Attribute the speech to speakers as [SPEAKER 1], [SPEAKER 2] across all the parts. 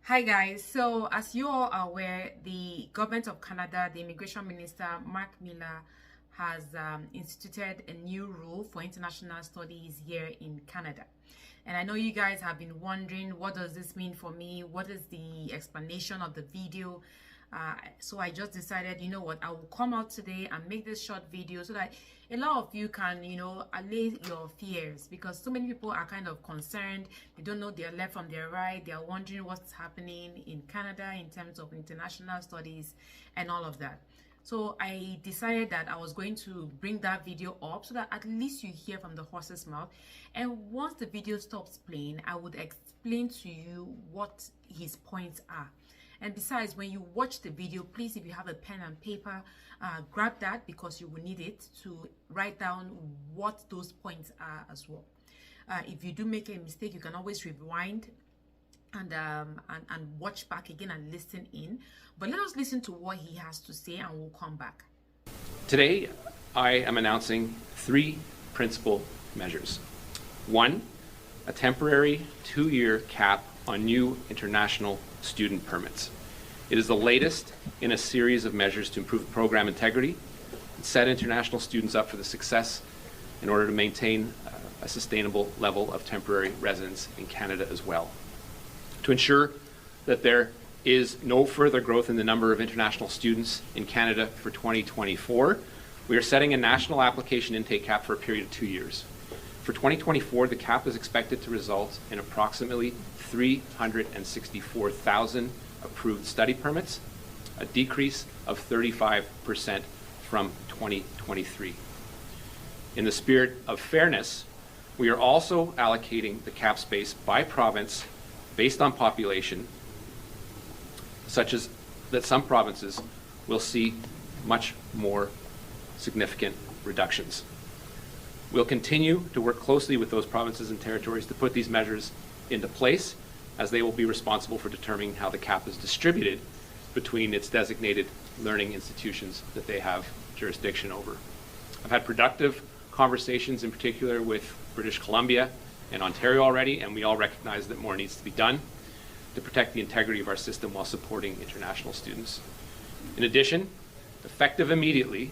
[SPEAKER 1] Hi guys, so as you all are aware, the government of Canada, the Immigration Minister Marc Miller has instituted a new rule for international studies here in Canada. And I know you guys have been wondering, what does this mean for me? What is the explanation of the video? So I just decided, you know what, I will come out today and make this short video so that a lot of you can, allay your fears, because so many people are kind of concerned. They don't know their left from their right. They are wondering what's happening in Canada in terms of international studies and all of that. So I decided that I was going to bring that video up so that at least you hear from the horse's mouth. And once the video stops playing, I would explain to you what his points are. And besides, when you watch the video, please, if you have a pen and paper, grab that, because you will need it to write down what those points are as well. If you do make a mistake, you can always rewind and watch back again and listen in. But let us listen to what he has to say and we'll come back.
[SPEAKER 2] Today, I am announcing 3 principal measures. 1, a temporary 2-year cap on new international student permits. It is the latest in a series of measures to improve program integrity and set international students up for the success in order to maintain a sustainable level of temporary residence in Canada as well. To ensure that there is no further growth in the number of international students in Canada for 2024, we are setting a national application intake cap for a period of 2 years. For 2024, the cap is expected to result in approximately 364,000 approved study permits, a decrease of 35% from 2023. In the spirit of fairness, we are also allocating the cap space by province based on population, such as that some provinces will see much more significant reductions. We'll continue to work closely with those provinces and territories to put these measures into place, as they will be responsible for determining how the cap is distributed between its designated learning institutions that they have jurisdiction over. I've had productive conversations, in particular with British Columbia and Ontario already, and we all recognize that more needs to be done to protect the integrity of our system while supporting international students. In addition, effective immediately,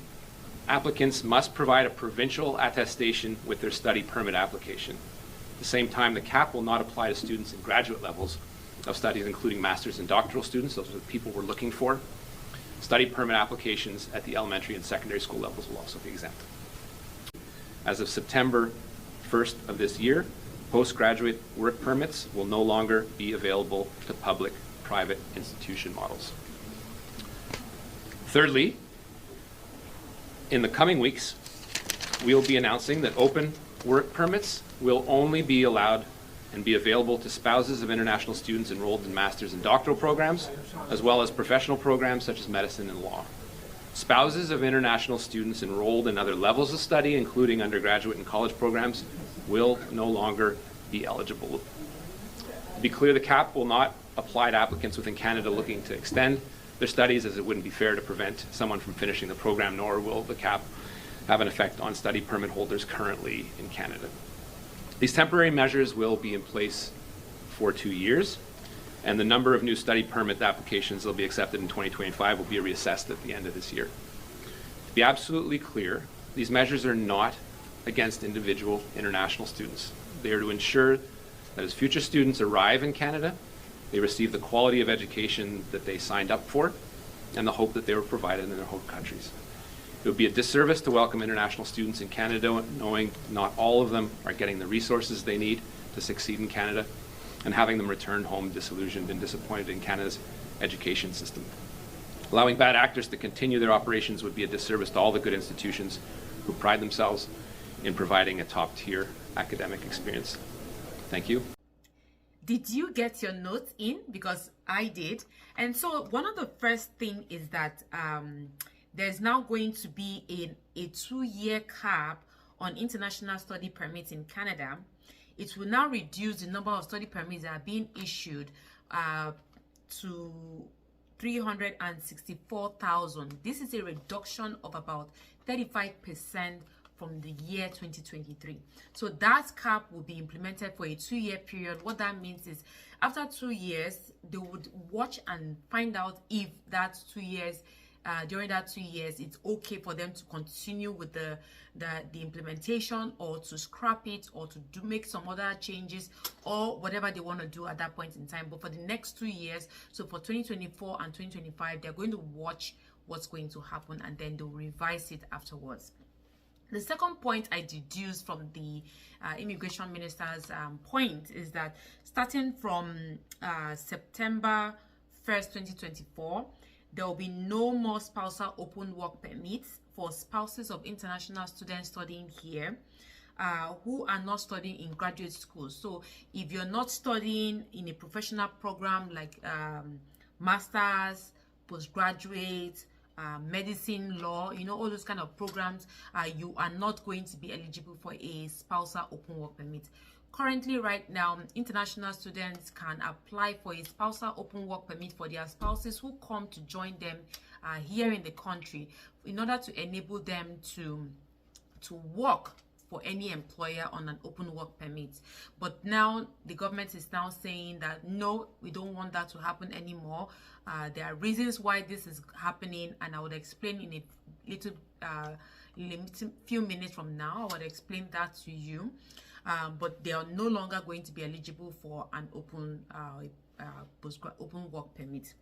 [SPEAKER 2] applicants must provide a provincial attestation with their study permit application. At the same time, the cap will not apply to students in graduate levels of studies, including master's and doctoral students. Those are the people we're looking for. Study permit applications at the elementary and secondary school levels will also be exempt. As of September 1st of this year, postgraduate work permits will no longer be available to public-private institution models. Thirdly, in the coming weeks, we'll be announcing that open work permits will only be allowed and be available to spouses of international students enrolled in master's and doctoral programs, as well as professional programs such as medicine and law. Spouses of international students enrolled in other levels of study, including undergraduate and college programs, will no longer be eligible. To be clear, the cap will not apply to applicants within Canada looking to extend their studies, as it wouldn't be fair to prevent someone from finishing the program, nor will the cap have an effect on study permit holders currently in Canada. These temporary measures will be in place for 2 years, and the number of new study permit applications that will be accepted in 2025 will be reassessed at the end of this year. To be absolutely clear, these measures are not against individual international students. They are to ensure that as future students arrive in Canada, they receive the quality of education that they signed up for and the hope that they were provided in their home countries. It would be a disservice to welcome international students in Canada knowing not all of them are getting the resources they need to succeed in Canada, and having them return home disillusioned and disappointed in Canada's education system. Allowing bad actors to continue their operations would be a disservice to all the good institutions who pride themselves in providing a top-tier academic experience. Thank you.
[SPEAKER 1] Did you get your notes in? Because I did. And so one of the first thing is that there's now going to be a 2-year cap on international study permits in Canada. It will now reduce the number of study permits that are being issued to 364,000. This is a reduction of about 35% from the year 2023. So that cap will be implemented for a 2-year period. What that means is after 2 years, they would watch and find out if that 2 years, during that 2 years, it's okay for them to continue with the implementation, or to scrap it, or to make some other changes, or whatever they want to do at that point in time. But for the next 2 years, so for 2024 and 2025, they're going to watch what's going to happen, and then they'll revise it afterwards. The second point I deduced from the immigration minister's point is that starting from September 1st, 2024, there will be no more spousal open work permits for spouses of international students studying here who are not studying in graduate schools. So if you're not studying in a professional program like master's, postgraduate, medicine, law, you know, all those kind of programs, you are not going to be eligible for a spousal open work permit. Currently, right now, international students can apply for a spousal open work permit for their spouses who come to join them here in the country, in order to enable them to work for any employer on an open work permit. But now the government is now saying that no, we don't want that to happen anymore. There are reasons why this is happening, and I would explain in a little few minutes from now. I would explain that to you. But they are no longer going to be eligible for an open work permit.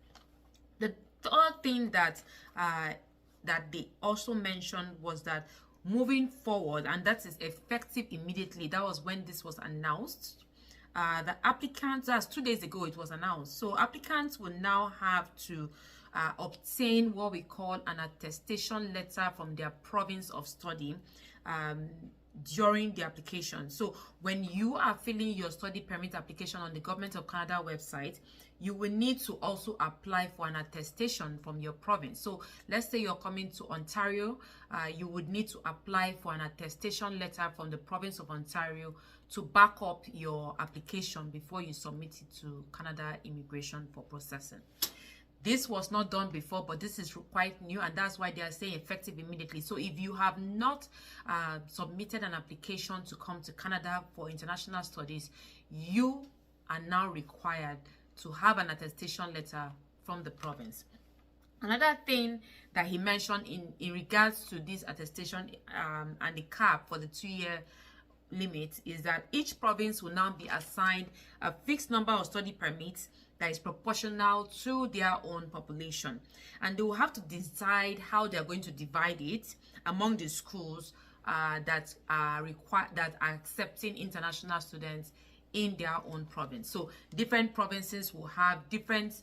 [SPEAKER 1] The third thing that they also mentioned was that moving forward, and that is effective immediately. That was when this was announced. The applicants, that's 2 days ago it was announced. So applicants will now have to obtain what we call an attestation letter from their province of study during the application. So when you are filling your study permit application on the Government of Canada website, you will need to also apply for an attestation from your province. So let's say you're coming to Ontario, you would need to apply for an attestation letter from the province of Ontario to back up your application before you submit it to Canada Immigration for processing. This was not done before, but this is quite new, and that's why they are saying effective immediately. So if you have not submitted an application to come to Canada for international studies, you are now required to have an attestation letter from the province. Another thing that he mentioned in regards to this attestation and the cap for the 2-year limit is that each province will now be assigned a fixed number of study permits that is proportional to their own population, and they will have to decide how they are going to divide it among the schools that are accepting international students in their own province. So different provinces will have different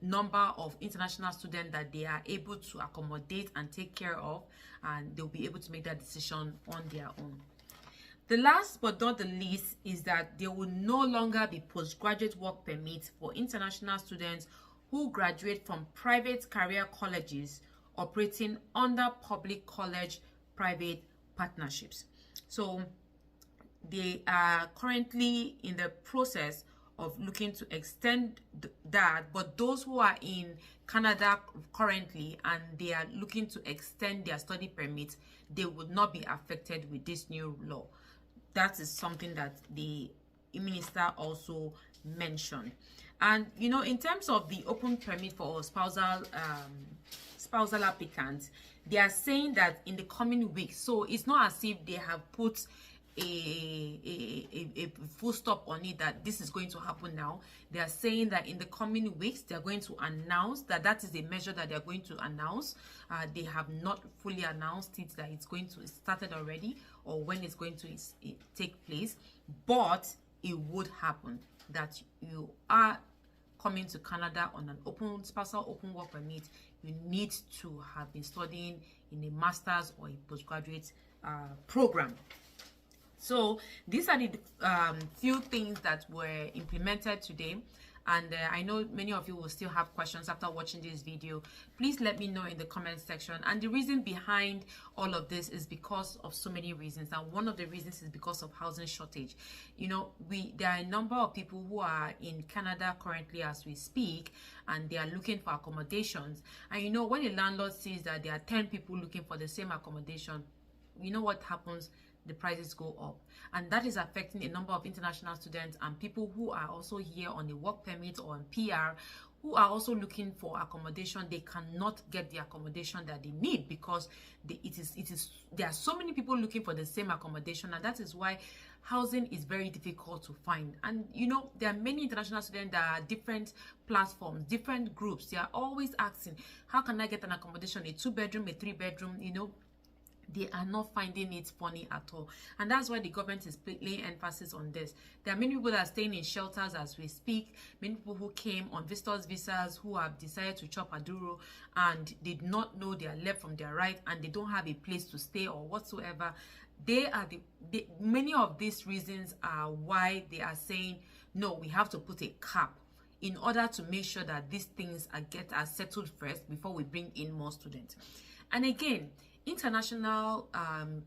[SPEAKER 1] number of international students that they are able to accommodate and take care of, and they'll be able to make that decision on their own. The last but not the least is that there will no longer be postgraduate work permits for international students who graduate from private career colleges operating under public college private partnerships. So they are currently in the process of looking to extend that, but those who are in Canada currently and they are looking to extend their study permits, they would not be affected with this new law. That is something that the minister also mentioned. And you know, in terms of the open permit for spousal applicants, they are saying that in the coming weeks, so it's not as if they have put a full stop on it that this is going to happen now. They are saying that in the coming weeks they are going to announce that is a measure that they are going to announce. They have not fully announced it, that it's going to started already or when it's going to take place, but it would happen that you are coming to Canada on an spousal open work permit. You need to have been studying in a master's or a postgraduate program. So these are the few things that were implemented today, and I know many of you will still have questions after watching this video. Please let me know in the comment section. And the reason behind all of this is because of so many reasons, and one of the reasons is because of housing shortage. You know, there are a number of people who are in Canada currently as we speak, and they are looking for accommodations. And you know, when a landlord sees that there are 10 people looking for the same accommodation, you know what happens? the prices go up, and that is affecting a number of international students and people who are also here on a work permit or on PR, who are also looking for accommodation. They cannot get the accommodation that they need because there are so many people looking for the same accommodation, and that is why housing is very difficult to find. And you know, there are many international students that are different platforms, different groups. They are always asking, how can I get an accommodation, a 2-bedroom, a 3-bedroom? You know, they are not finding it funny at all, and that's why the government is laying emphasis on this. There are many people that are staying in shelters as we speak, many people who came on visitors visas who have decided to chop aduro and did not know their left from their right, and they don't have a place to stay or whatsoever. Many of these reasons are why they are saying, no, we have to put a cap in order to make sure that these things are settled first before we bring in more students. And again, international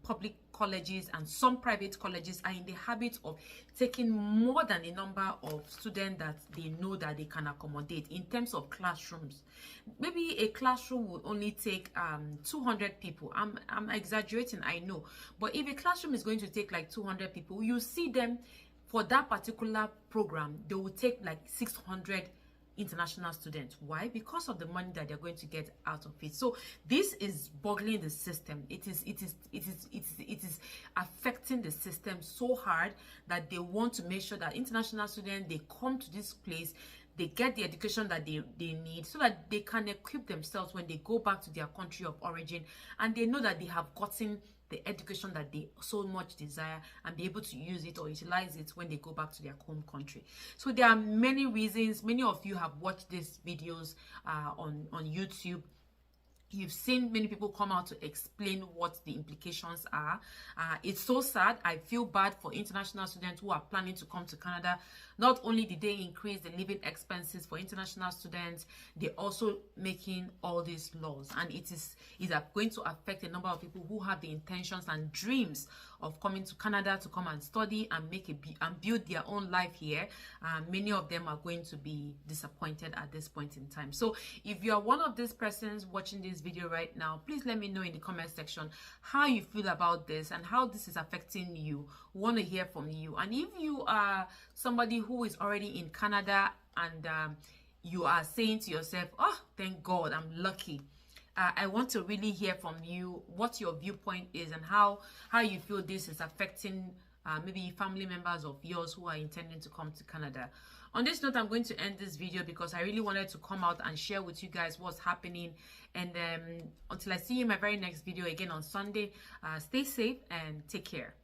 [SPEAKER 1] public colleges and some private colleges are in the habit of taking more than a number of students that they know that they can accommodate. In terms of classrooms, maybe a classroom will only take 200 people. I'm exaggerating, I know, but if a classroom is going to take like 200 people, you see them for that particular program, they will take like 600 international students. Why? Because of the money that they're going to get out of it. So this is boggling the system. It is affecting the system so hard that they want to make sure that international students, they come to this place, they get the education that they need so that they can equip themselves when they go back to their country of origin, and they know that they have gotten the education that they so much desire and be able to use it or utilize it when they go back to their home country. So there are many reasons. Many of you have watched these videos on YouTube. You've seen many people come out to explain what the implications are. It's so sad. I feel bad for international students who are planning to come to Canada. Not only did they increase the living expenses for international students, they're also making all these laws. And it is going to affect a number of people who have the intentions and dreams of coming to Canada to come and study and build their own life here. Many of them are going to be disappointed at this point in time. So if you are one of these persons watching this video right now, please let me know in the comment section how you feel about this and how this is affecting you. We want to hear from you. And if you are somebody who is already in Canada and you are saying to yourself, oh, thank God, I'm lucky, I want to really hear from you what your viewpoint is and how you feel this is affecting maybe family members of yours who are intending to come to Canada. On this note, I'm going to end this video because I really wanted to come out and share with you guys what's happening. And until I see you in my very next video again on Sunday, stay safe and take care.